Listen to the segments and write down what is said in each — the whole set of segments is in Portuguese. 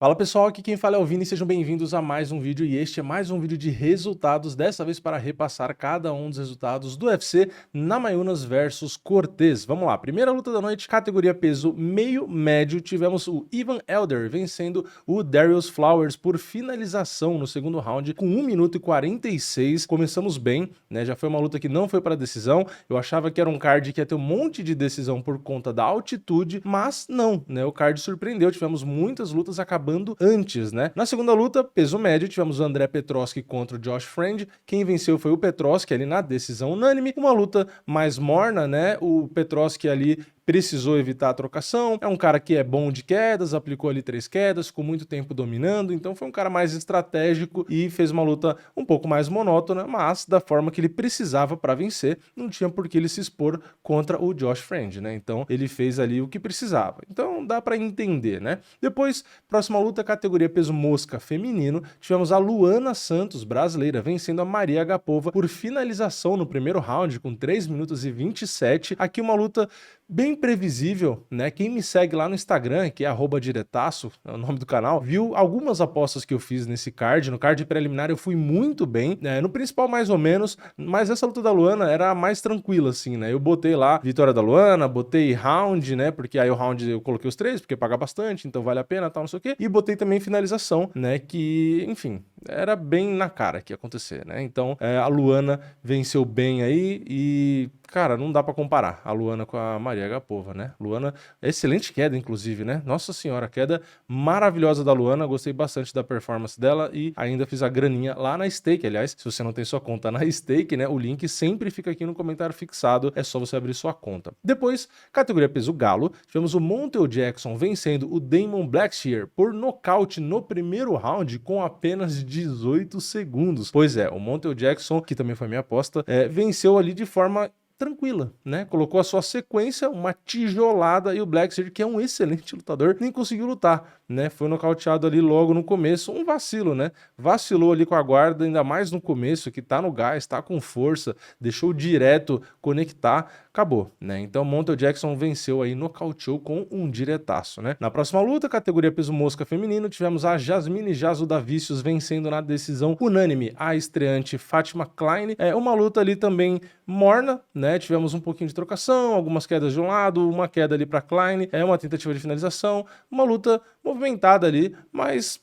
Fala pessoal, aqui quem fala é o Vini, sejam bem-vindos a mais um vídeo e este é mais um vídeo de resultados, dessa vez para repassar cada um dos resultados do UFC Namajunas versus Cortez. Vamos lá, primeira luta da noite, categoria peso meio médio, tivemos o Ivan Elder vencendo o Darius Flowers por finalização no segundo round com 1 minuto e 46, começamos bem, né, já foi uma luta que não foi para decisão, eu achava que era um card que ia ter um monte de decisão por conta da altitude, mas não, né, o card surpreendeu, tivemos muitas lutas acabando antes, né? Na segunda luta, peso médio, tivemos o André Petroski contra o Josh Friend. Quem venceu foi o Petroski ali na decisão unânime. Uma luta mais morna, né? O Petroski ali precisou evitar a trocação, é um cara que é bom de quedas, aplicou ali 3 quedas, ficou muito tempo dominando, então foi um cara mais estratégico e fez uma luta um pouco mais monótona, mas da forma que ele precisava para vencer, não tinha por que ele se expor contra o Josh Friend, né? Então ele fez ali o que precisava. Então dá para entender, né? Depois, próxima luta, categoria peso mosca feminino, tivemos a Luana Santos, brasileira, vencendo a Maria Agapova por finalização no primeiro round com 3 minutos e 27. Aqui uma luta bem previsível, né? Quem me segue lá no Instagram, que é @diretaço, é o nome do canal, viu algumas apostas que eu fiz nesse card. No card preliminar eu fui muito bem, né? No principal mais ou menos, mas essa luta da Luana era a mais tranquila, assim, né? Eu botei lá vitória da Luana, botei round, né? Porque aí o round eu coloquei os 3, porque paga bastante, então vale a pena, tal, não sei o quê. E botei também finalização, né? Que, enfim, era bem na cara que ia acontecer, né? Então, a Luana venceu bem aí e, cara, não dá pra comparar a Luana com a Maria Agapova, né? Luana, excelente queda, inclusive, né? Nossa senhora, queda maravilhosa da Luana, gostei bastante da performance dela e ainda fiz a graninha lá na Stake. Aliás, se você não tem sua conta na Stake, né? O link sempre fica aqui no comentário fixado, é só você abrir sua conta. Depois, categoria peso galo, tivemos o Montel Jackson vencendo o Damon Blackshear por nocaute no primeiro round com apenas 18 segundos. Pois é, o Montel Jackson, que também foi minha aposta, venceu ali de forma tranquila, né? Colocou a sua sequência, uma tijolada, e o Blackshear, que é um excelente lutador, nem conseguiu lutar, né? Foi nocauteado ali logo no começo, um vacilo, né? Vacilou ali com a guarda, ainda mais no começo, que tá no gás, tá com força, deixou direto conectar, acabou, né? Então Montel Jackson venceu aí, nocauteou com um diretaço, né? Na próxima luta, categoria peso mosca feminino, tivemos a Jasmine Jasudavicius vencendo na decisão unânime a estreante Fatima Klein. É uma luta ali também morna, né? Tivemos um pouquinho de trocação, algumas quedas de um lado, uma queda ali para Klein, uma tentativa de finalização, uma luta movimentada ali, mas,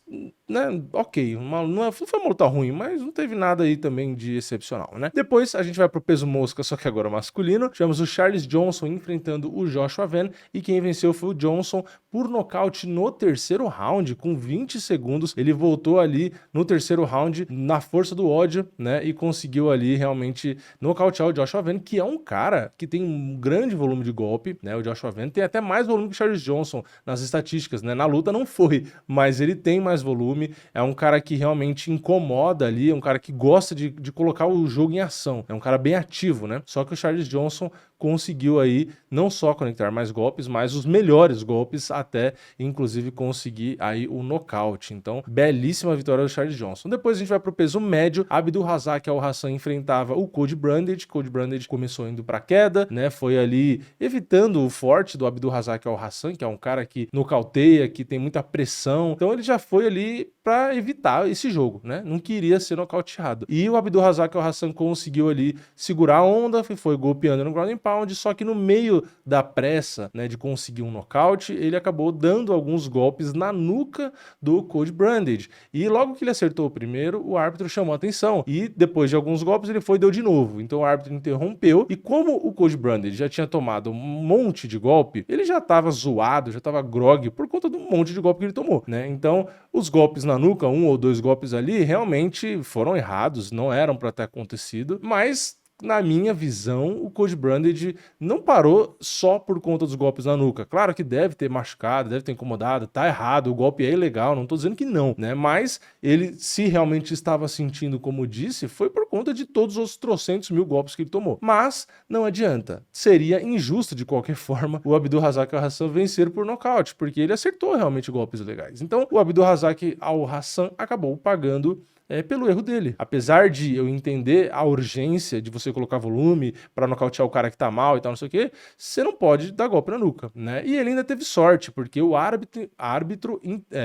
né, ok, não foi uma luta ruim, mas não teve nada aí também de excepcional, né? Depois a gente vai pro peso mosca, só que agora masculino, tivemos o Charles Johnson enfrentando o Joshua Van, e quem venceu foi o Johnson por nocaute no terceiro round, com 20 segundos, ele voltou ali no terceiro round na força do ódio, né, e conseguiu ali realmente nocautear o Joshua Van, que é um cara que tem um grande volume de golpe, né? O Joshua Van tem até mais volume que o Charles Johnson nas estatísticas, né? Na luta não foi, mas ele tem mais volume, é um cara que realmente incomoda ali, é um cara que gosta de colocar o jogo em ação, é um cara bem ativo, né? Só que o Charles Johnson conseguiu aí não só conectar mais golpes, mas os melhores golpes, até inclusive conseguir aí o nocaute. Então, belíssima vitória do Charles Johnson. Depois a gente vai pro peso médio, Abdulrazak Alhassan enfrentava o Cody Brundage. Cody Brundage começou indo pra queda, né? Foi ali evitando o forte do Abdulrazak Alhassan, que é um cara que nocauteia, que tem muita pressão. Então ele já foi ali para evitar esse jogo, né? Não queria ser nocauteado. E o Abdulrazak Alhassan conseguiu ali segurar a onda, foi golpeando no ground and pound, só que no meio da pressa, né, de conseguir um nocaute, ele acabou dando alguns golpes na nuca do Cody Brundage. E logo que ele acertou o primeiro, o árbitro chamou a atenção. E depois de alguns golpes, ele foi e deu de novo. Então o árbitro interrompeu. E como o Cody Brundage já tinha tomado um monte de golpe, ele já estava zoado, já estava grog por conta do monte de golpe que ele tomou, né? Então os golpes na nuca, 1 ou 2 golpes ali, realmente foram errados, não eram para ter acontecido, mas na minha visão, o Cody Brundage não parou só por conta dos golpes na nuca. Claro que deve ter machucado, deve ter incomodado, tá errado, o golpe é ilegal, não tô dizendo que não, né? Mas ele, se realmente estava sentindo como disse, foi por conta de todos os trocentos mil golpes que ele tomou. Mas não adianta, seria injusto de qualquer forma o Abdulrazak Alhassan vencer por nocaute, porque ele acertou realmente golpes legais. Então o Abdulrazak Alhassan acabou pagando pelo erro dele. Apesar de eu entender a urgência de você colocar volume para nocautear o cara que tá mal e tal, não sei o quê, você não pode dar golpe na nuca, né? E ele ainda teve sorte, porque o árbitro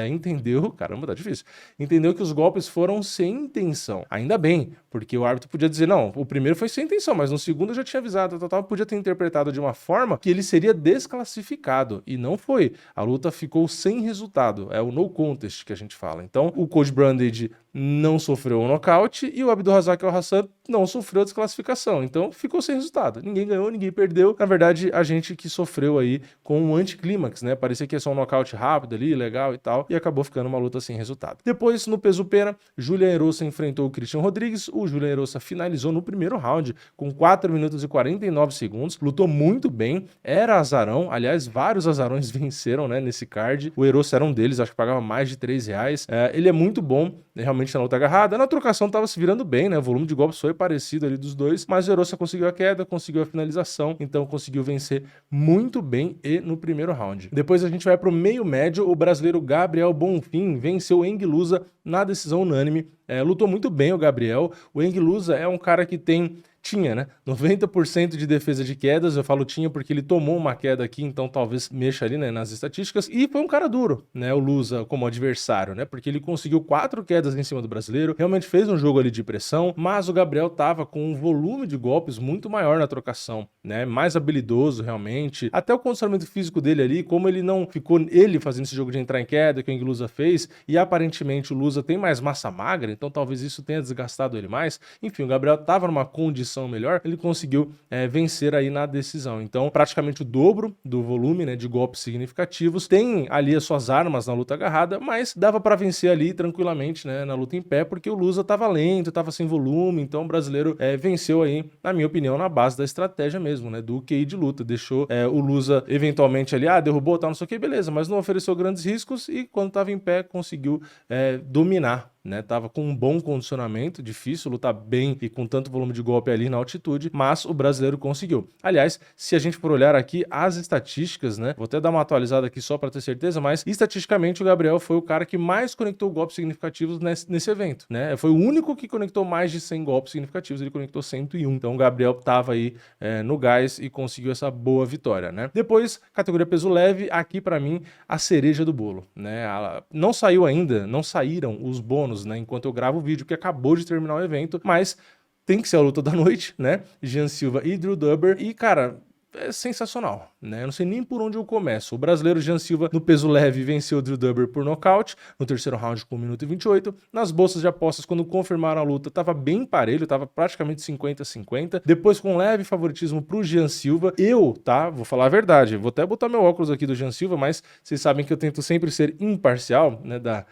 entendeu, caramba, tá difícil, entendeu que os golpes foram sem intenção. Ainda bem, porque o árbitro podia dizer, não, o primeiro foi sem intenção, mas no segundo eu já tinha avisado, podia ter interpretado de uma forma que ele seria desclassificado, e não foi. A luta ficou sem resultado, é o no contest que a gente fala. Então, o Cold Branded não sofreu um nocaute e o Abdulrazak Al-Hassan não sofreu desclassificação. Então, ficou sem resultado. Ninguém ganhou, ninguém perdeu. Na verdade, a gente que sofreu aí com um anticlímax, né? Parecia que ia ser um nocaute rápido ali, legal e tal, e acabou ficando uma luta sem resultado. Depois, no peso pena, Julian Erosa enfrentou o Christian Rodrigues. O Julian Erosa finalizou no primeiro round com 4 minutos e 49 segundos. Lutou muito bem, era azarão. Aliás, vários azarões venceram, né, nesse card. O Erosa era um deles, acho que pagava mais de R$3. Ele é muito bom, realmente, na luta agarrada. Na trocação tava se virando bem, né? O volume de golpes foi parecido ali dos dois, mas o Erosa conseguiu a queda, conseguiu a finalização, então conseguiu vencer muito bem e no primeiro round. Depois a gente vai pro meio médio. O brasileiro Gabriel Bonfim venceu o Enguilusa na decisão unânime. Lutou muito bem o Gabriel. O Enguilusa é um cara que tinha, né, 90% de defesa de quedas. Eu falo tinha porque ele tomou uma queda aqui, então talvez mexa ali, né, nas estatísticas. E foi um cara duro, né, o Lusa como adversário, né, porque ele conseguiu 4 quedas em cima do brasileiro, realmente fez um jogo ali de pressão, mas o Gabriel tava com um volume de golpes muito maior na trocação, né, mais habilidoso realmente. Até o condicionamento físico dele ali, como ele não ficou ele fazendo esse jogo de entrar em queda que o Enguilusa fez, e aparentemente o Lusa tem mais massa magra, então talvez isso tenha desgastado ele mais. Enfim, o Gabriel tava numa condição melhor, ele conseguiu vencer aí na decisão. Então, praticamente o dobro do volume, né, de golpes significativos. Tem ali as suas armas na luta agarrada, mas dava para vencer ali tranquilamente, né, na luta em pé, porque o Lusa tava lento, tava sem volume. Então, o brasileiro venceu aí, na minha opinião, na base da estratégia mesmo, né, do QI de luta. Deixou o Lusa eventualmente ali, derrubou, tal, não sei o que, beleza, mas não ofereceu grandes riscos e quando tava em pé conseguiu dominar, né? Tava com um bom condicionamento, difícil lutar bem e com tanto volume de golpe ali na altitude, mas o brasileiro conseguiu. Aliás, se a gente for olhar aqui as estatísticas, né? Vou até dar uma atualizada aqui só para ter certeza, mas estatisticamente o Gabriel foi o cara que mais conectou golpes significativos nesse evento, né? Foi o único que conectou mais de 100 golpes significativos, ele conectou 101. Então o Gabriel tava aí no gás e conseguiu essa boa vitória, né? Depois, categoria peso leve, aqui para mim a cereja do bolo, né? Não saiu ainda, não saíram os bônus, né, enquanto eu gravo o vídeo, que acabou de terminar o evento, mas tem que ser a luta da noite, né? Jean Silva e Drew Dober, e cara, é sensacional, né? Eu não sei nem por onde eu começo. O brasileiro Jean Silva, no peso leve, venceu o Drew Dober por nocaute, no terceiro round com 1 minuto e 28. Nas bolsas de apostas, quando confirmaram a luta, tava bem parelho, tava praticamente 50-50. Depois, com leve favoritismo pro Jean Silva. Vou falar a verdade, vou até botar meu óculos aqui do Jean Silva, mas vocês sabem que eu tento sempre ser imparcial, né, da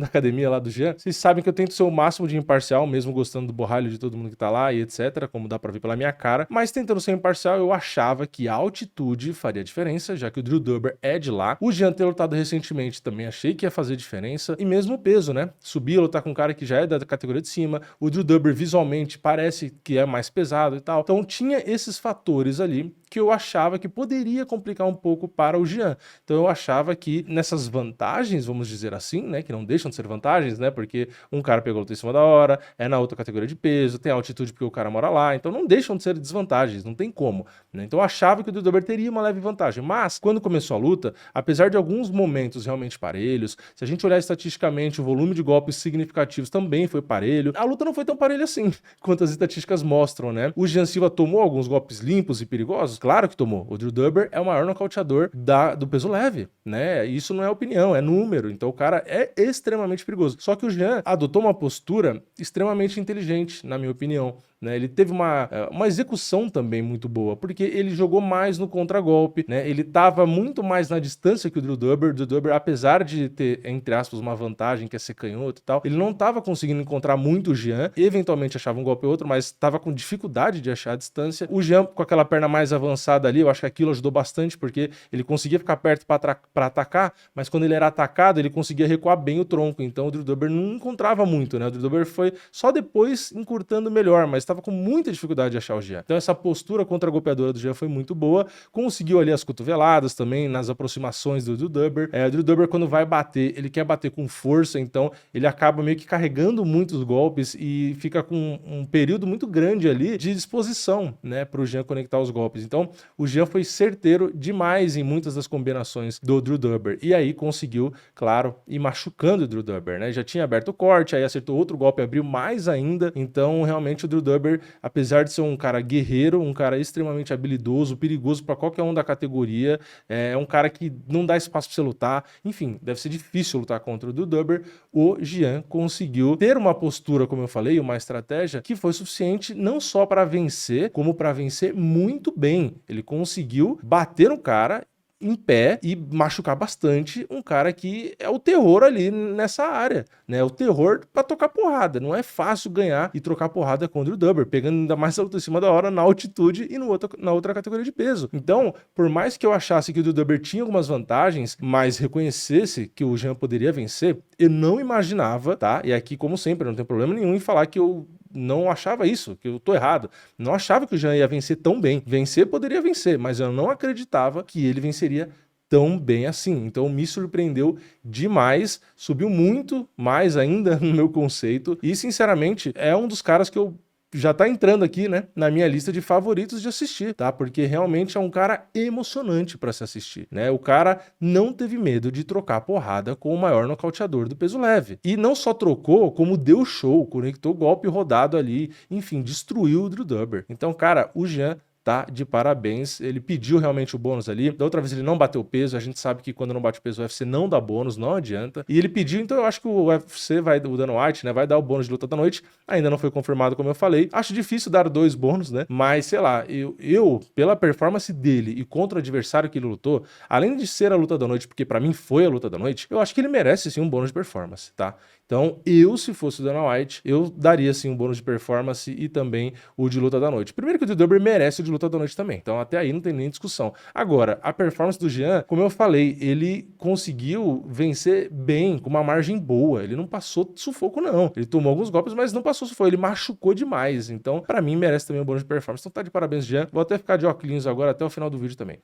academia lá do Jean. Vocês sabem que eu tento ser o máximo de imparcial, mesmo gostando do borralho de todo mundo que tá lá e etc, como dá pra ver pela minha cara, mas tentando ser imparcial, eu achava que a altitude faria diferença, já que o Drew Dober é de lá. O Jean ter lutado recentemente também achei que ia fazer diferença, e mesmo o peso, né? Subir a lutar com um cara que já é da categoria de cima, o Drew Dober visualmente parece que é mais pesado e tal, então tinha esses fatores ali que eu achava que poderia complicar um pouco para o Jean. Então eu achava que nessas vantagens, vamos dizer assim, né, que não deixam de ser vantagens, né, porque um cara pegou a luta em cima da hora, é na outra categoria de peso, tem altitude porque o cara mora lá, então não deixam de ser desvantagens, não tem como, né? Então eu achava que o Drew Dober teria uma leve vantagem, mas quando começou a luta, apesar de alguns momentos realmente parelhos, se a gente olhar estatisticamente, o volume de golpes significativos também foi parelho, a luta não foi tão parelha assim, quanto as estatísticas mostram, né? O Jean Silva tomou alguns golpes limpos e perigosos? Claro que tomou. O Drew Dober é o maior nocauteador do peso leve, né? Isso não é opinião, é número. Então o cara é extremamente perigoso. Só que o Jean adotou uma postura extremamente inteligente, na minha opinião, né? Ele teve uma execução também muito boa, porque ele jogou mais no contragolpe, né? Ele estava muito mais na distância que o Drew Dober. O Drew Dober, apesar de ter, entre aspas, uma vantagem, que é ser canhoto e tal, ele não estava conseguindo encontrar muito o Jean. Eventualmente achava um golpe ou outro, mas estava com dificuldade de achar a distância. O Jean, com aquela perna mais avançada ali, eu acho que aquilo ajudou bastante, porque ele conseguia ficar perto para atacar, mas quando ele era atacado, ele conseguia recuar bem o tronco. Então o Drew Dober não encontrava muito, né? O Drew Dober foi só depois encurtando melhor, mas estava com muita dificuldade de achar o Jean. Então essa postura contra a golpeadora do Jean foi muito boa, conseguiu ali as cotoveladas também nas aproximações do Drew Dober. O Drew Dober, quando vai bater, ele quer bater com força, então ele acaba meio que carregando muitos golpes e fica com um período muito grande ali de disposição, né, para o Jean conectar os golpes. Então o Jean foi certeiro demais em muitas das combinações do Drew Dober, e aí conseguiu, claro, ir machucando o Drew Dober, né? Já tinha aberto o corte, aí acertou outro golpe, abriu mais ainda. Então realmente o Drew Dober, apesar de ser um cara guerreiro, um cara extremamente habilidoso, perigoso para qualquer um da categoria, é um cara que não dá espaço para você lutar, enfim, deve ser difícil lutar contra o Drew Dober. O Jean conseguiu ter uma postura, como eu falei, uma estratégia que foi suficiente não só para vencer, como para vencer muito bem. Ele conseguiu bater no cara em pé e machucar bastante um cara que é o terror ali nessa área, né? O terror pra tocar porrada. Não é fácil ganhar e trocar porrada contra o Dober, pegando ainda mais alto em cima da hora na altitude e na outra categoria de peso. Então, por mais que eu achasse que o Dober tinha algumas vantagens, mas reconhecesse que o Jean poderia vencer, eu não imaginava, tá? E aqui, como sempre, não tem problema nenhum em falar que eu não achava isso, que eu tô errado. Não achava que o Jean ia vencer tão bem. Vencer poderia vencer, mas eu não acreditava que ele venceria tão bem assim. Então me surpreendeu demais, subiu muito mais ainda no meu conceito e, sinceramente, é um dos caras que eu já tá entrando aqui, né, na minha lista de favoritos de assistir, tá? Porque realmente é um cara emocionante para se assistir, né? O cara não teve medo de trocar porrada com o maior nocauteador do peso leve. E não só trocou, como deu show, conectou golpe rodado ali, enfim, destruiu o Drew Dober. Então, cara, o Jean tá de parabéns, ele pediu realmente o bônus ali, da outra vez ele não bateu o peso, a gente sabe que quando não bate o peso o UFC não dá bônus, não adianta, e ele pediu, então eu acho que o UFC o Dana White, né, vai dar o bônus de luta da noite, ainda não foi confirmado como eu falei, acho difícil dar 2 bônus, né, mas sei lá, eu pela performance dele e contra o adversário que ele lutou, além de ser a luta da noite, porque pra mim foi a luta da noite, eu acho que ele merece sim um bônus de performance, tá? Então eu, se fosse o Dana White, eu daria sim um bônus de performance e também o de luta da noite. Primeiro que o Dober merece o de luta da noite também. Então até aí não tem nem discussão. Agora, a performance do Jean, como eu falei, ele conseguiu vencer bem, com uma margem boa. Ele não passou sufoco, não. Ele tomou alguns golpes, mas não passou sufoco. Ele machucou demais. Então, pra mim, merece também um bônus de performance. Então tá de parabéns, Jean. Vou até ficar de óculos agora até o final do vídeo também.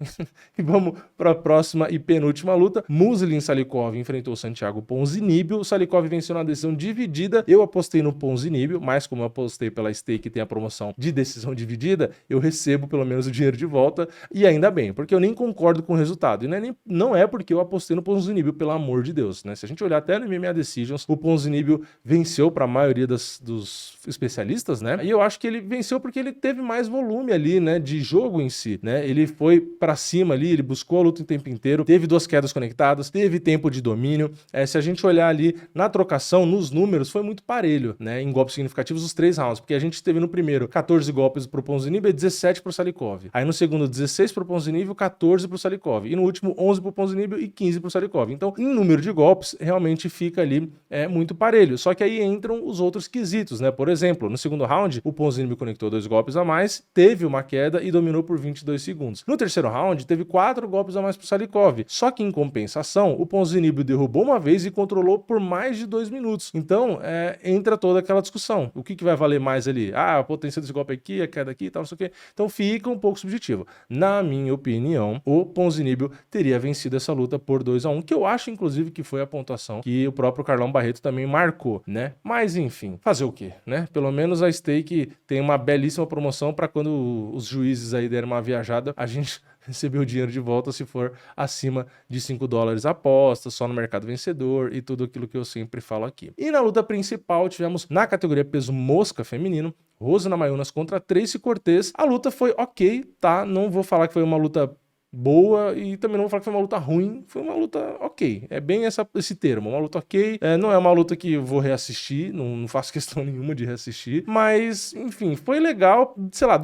E vamos pra próxima e penúltima luta. Muslim Salikov enfrentou o Santiago Ponzinibbio. O Salikov venceu na decisão dividida. Eu apostei no Ponzinibbio, mas como eu apostei pela stake que tem a promoção de decisão dividida, eu recebo pelo menos o dinheiro de volta, e ainda bem, porque eu nem concordo com o resultado, e não é porque eu apostei no Ponzinibbio, pelo amor de Deus, né? Se a gente olhar até no MMA Decisions, o Ponzinibbio venceu para a maioria dos especialistas, né? E eu acho que ele venceu porque ele teve mais volume ali, né, de jogo em si, né? Ele foi para cima ali, ele buscou a luta o tempo inteiro, teve 2 quedas conectadas, teve tempo de domínio. Se a gente olhar ali na trocação, nos números, foi muito parelho, né, em golpes significativos os 3 rounds, porque a gente teve no primeiro 14 golpes pro Ponzinibbio e 17 pro Salikov. Aí no segundo 16 pro Ponzinibbio, 14 pro Salikov. E no último 11 pro Ponzinibbio e 15 pro Salikov. Então, em número de golpes, realmente fica ali muito parelho. Só que aí entram os outros quesitos, né? Por exemplo, no segundo round, o Ponzinibbio conectou 2 golpes a mais, teve uma queda e dominou por 22 segundos. No terceiro round, teve 4 golpes a mais pro Salikov. Só que em compensação, o Ponzinibbio derrubou uma vez e controlou por mais de 2 minutos. Então, entra toda aquela discussão. O que vai valer mais ali? Ah, a potência desse golpe aqui, a queda aqui e tal, não sei o quê. Então fica um pouco subjetivo. Na minha opinião, o Ponzinibbio teria vencido essa luta por 2-1, que eu acho, inclusive, que foi a pontuação que o próprio Carlão Barreto também marcou, né? Mas, enfim, fazer o quê, né? Pelo menos a stake tem uma belíssima promoção para quando os juízes aí derem uma viajada, a gente receber o dinheiro de volta se for acima de $5 a aposta, só no mercado vencedor e tudo aquilo que eu sempre falo aqui. E na luta principal tivemos na categoria peso mosca feminino, Rose Namajunas contra Tracy Cortez. A luta foi ok, tá? Não vou falar que foi uma luta boa e também não vou falar que foi uma luta ruim, foi uma luta ok, é bem esse termo, uma luta ok, não é uma luta que eu vou reassistir, não faço questão nenhuma de reassistir, mas enfim, foi legal, sei lá,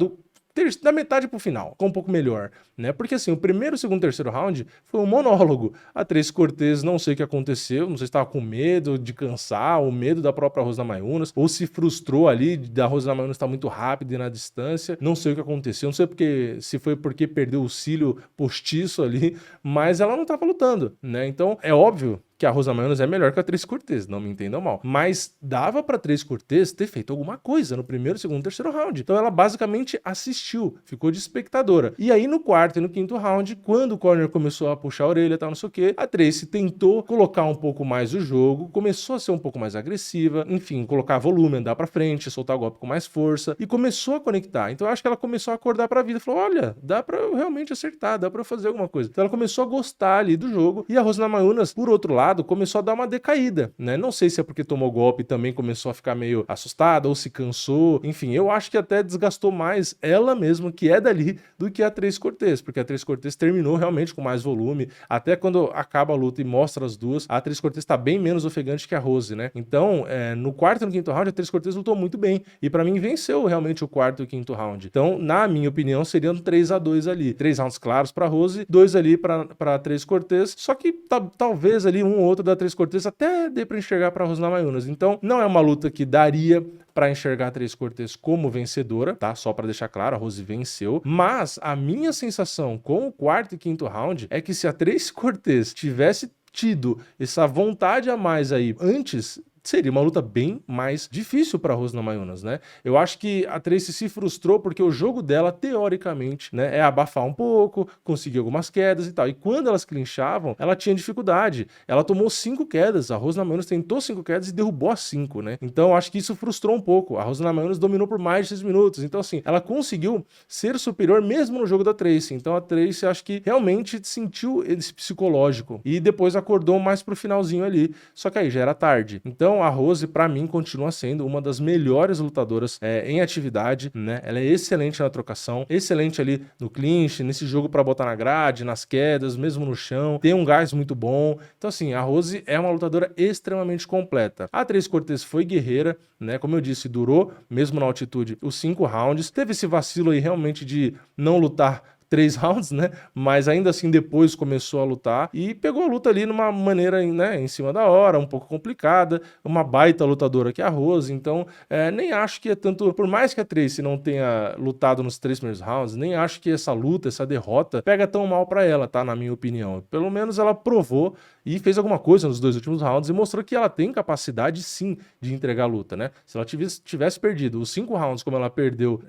da metade pro final, ficou um pouco melhor, né? Porque assim, o primeiro, segundo, terceiro round foi um monólogo. A Tracy Cortez, não sei o que aconteceu, não sei se estava com medo de cansar, ou medo da própria Rose Namajunas, ou se frustrou ali da Rose Namajunas estar muito rápida e na distância, não sei o que aconteceu, não sei se foi porque perdeu o cílio postiço ali, mas ela não estava lutando, né? Então, é óbvio que a Rosa Namajunas é melhor que a Tracy Cortez, não me entendam mal. Mas dava pra Tracy Cortez ter feito alguma coisa no primeiro, segundo, terceiro round. Então ela basicamente assistiu, ficou de espectadora. E aí no quarto e no quinto round, quando o corner começou a puxar a orelha e tal, não sei o que, a Tracy tentou colocar um pouco mais o jogo, começou a ser um pouco mais agressiva, enfim, colocar volume, andar pra frente, soltar o golpe com mais força e começou a conectar. Então eu acho que ela começou a acordar pra vida, falou, olha, dá pra eu realmente acertar, dá pra eu fazer alguma coisa. Então ela começou a gostar ali do jogo e a Rose Namajunas, por outro lado, começou a dar uma decaída, né? Não sei se é porque tomou golpe e também começou a ficar meio assustada ou se cansou. Enfim, eu acho que até desgastou mais ela mesma, que é dali, do que a Tracy Cortez, porque a Tracy Cortez terminou realmente com mais volume. Até quando acaba a luta e mostra as duas, a Tracy Cortez tá bem menos ofegante que a Rose, né? Então, no quarto e no quinto round, a Tracy Cortez lutou muito bem. E pra mim, venceu realmente o quarto e o quinto round. Então, na minha opinião, seriam 3-2 ali. 3 rounds claros pra Rose, 2 ali pra Tracy Cortez. Só que talvez ali um ou outro da Tracy Cortez até dê pra enxergar pra Rose Namajunas. Então, não é uma luta que daria pra enxergar a Tracy Cortez como vencedora, tá? Só pra deixar claro, a Rose venceu. Mas a minha sensação com o quarto e quinto round é que se a Tracy Cortez tivesse tido essa vontade a mais aí antes, seria uma luta bem mais difícil para a Rose Namajunas, né? Eu acho que a Tracy se frustrou porque o jogo dela, teoricamente, né, é abafar um pouco, conseguir algumas quedas e tal. E quando elas clinchavam, ela tinha dificuldade. Ela tomou 5 quedas, a Rose Namajunas tentou 5 quedas e derrubou as 5, né? Então eu acho que isso frustrou um pouco. A Rose Namajunas dominou por mais de 6 minutos. Então assim, ela conseguiu ser superior mesmo no jogo da Tracy. Então a Tracy acho que realmente sentiu esse psicológico e depois acordou mais pro finalzinho ali. Só que aí já era tarde. Então a Rose, pra mim, continua sendo uma das melhores lutadoras em atividade, né? Ela é excelente na trocação, excelente ali no clinch, nesse jogo pra botar na grade, nas quedas, mesmo no chão, tem um gás muito bom. Então assim, a Rose é uma lutadora extremamente completa. A Tracy Cortez foi guerreira, né? Como eu disse, durou, mesmo na altitude, os 5 rounds. Teve esse vacilo aí realmente de não lutar 3 rounds, né? Mas ainda assim depois começou a lutar e pegou a luta ali numa maneira, né, em cima da hora, um pouco complicada, uma baita lutadora que é a Rose, então nem acho que é tanto, por mais que a Tracy não tenha lutado nos 3 primeiros rounds, nem acho que essa luta, essa derrota pega tão mal pra ela, tá? Na minha opinião. Pelo menos ela provou e fez alguma coisa nos 2 últimos rounds e mostrou que ela tem capacidade sim de entregar a luta, né? Se ela tivesse perdido os 5 rounds como ela perdeu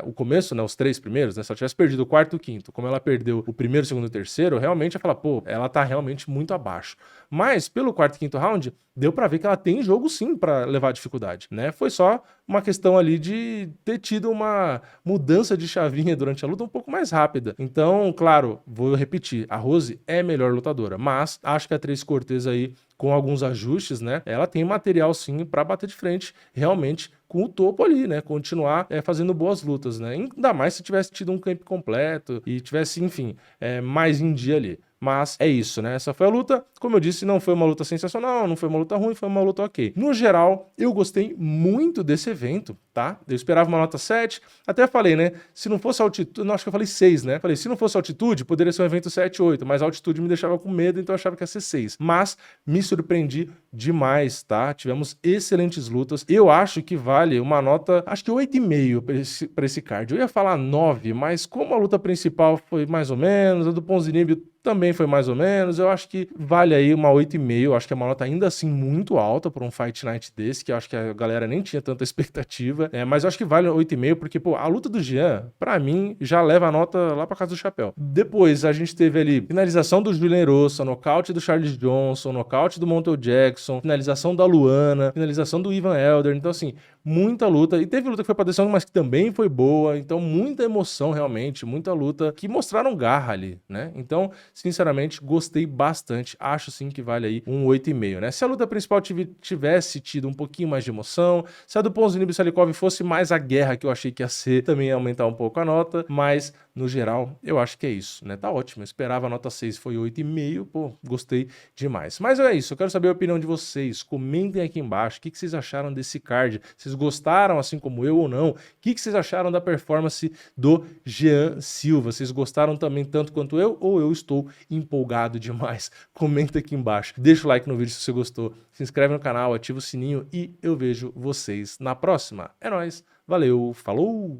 o começo, né, os 3 primeiros, né? Se ela tivesse perdido o quarto e o quinto, como ela perdeu o primeiro, segundo e terceiro, realmente ia falar, pô, ela tá realmente muito abaixo. Mas pelo quarto e quinto round, deu pra ver que ela tem jogo sim pra levar a dificuldade, né? Foi só uma questão ali de ter tido uma mudança de chavinha durante a luta um pouco mais rápida. Então, claro, vou repetir, a Rose é melhor lutadora, mas acho que a Tracy Cortez aí, com alguns ajustes, né, ela tem material sim pra bater de frente realmente com o topo ali, né, continuar fazendo boas lutas, né, ainda mais se tivesse tido um camp completo e tivesse, enfim, mais em dia ali. Mas é isso, né? Essa foi a luta. Como eu disse, não foi uma luta sensacional, não foi uma luta ruim, foi uma luta ok. No geral, eu gostei muito desse evento, tá? Eu esperava uma nota 7. Até falei, né? Se não fosse altitude... Não, acho que eu falei 6, né? Falei, se não fosse altitude, poderia ser um evento 7, 8. Mas a altitude me deixava com medo, então eu achava que ia ser 6. Mas me surpreendi demais, tá? Tivemos excelentes lutas. Eu acho que vale uma nota, acho que 8,5 pra esse card. Eu ia falar 9, mas como a luta principal foi mais ou menos, a do Ponzinibbio também foi mais ou menos, eu acho que vale aí uma 8,5, acho que é uma nota ainda assim muito alta para um Fight Night desse, que eu acho que a galera nem tinha tanta expectativa, mas eu acho que vale 8,5 porque, pô, a luta do Jean, pra mim, já leva a nota lá pra casa do chapéu. Depois a gente teve ali finalização do Julian Erosa, nocaute do Charles Johnson, nocaute do Montel Jackson, finalização da Luana, finalização do Ivan Elder, então assim, muita luta, e teve luta que foi pra decisão, mas que também foi boa, então muita emoção realmente, muita luta, que mostraram garra ali, né? Então, sinceramente, gostei bastante, acho sim que vale aí um 8,5, né? Se a luta principal tivesse tido um pouquinho mais de emoção, se a do Ponzinibbio e Salikov fosse mais a guerra que eu achei que ia ser, também ia aumentar um pouco a nota, mas no geral, eu acho que é isso, né? Tá ótimo, eu esperava a nota 6, foi 8,5, pô, gostei demais. Mas é isso, eu quero saber a opinião de vocês, comentem aqui embaixo, o que vocês acharam desse card, vocês gostaram assim como eu ou não? O que vocês acharam da performance do Jean Silva? Vocês gostaram também tanto quanto eu ou eu estou empolgado demais? Comenta aqui embaixo, deixa o like no vídeo se você gostou, se inscreve no canal, ativa o sininho e eu vejo vocês na próxima. É nóis, valeu, falou!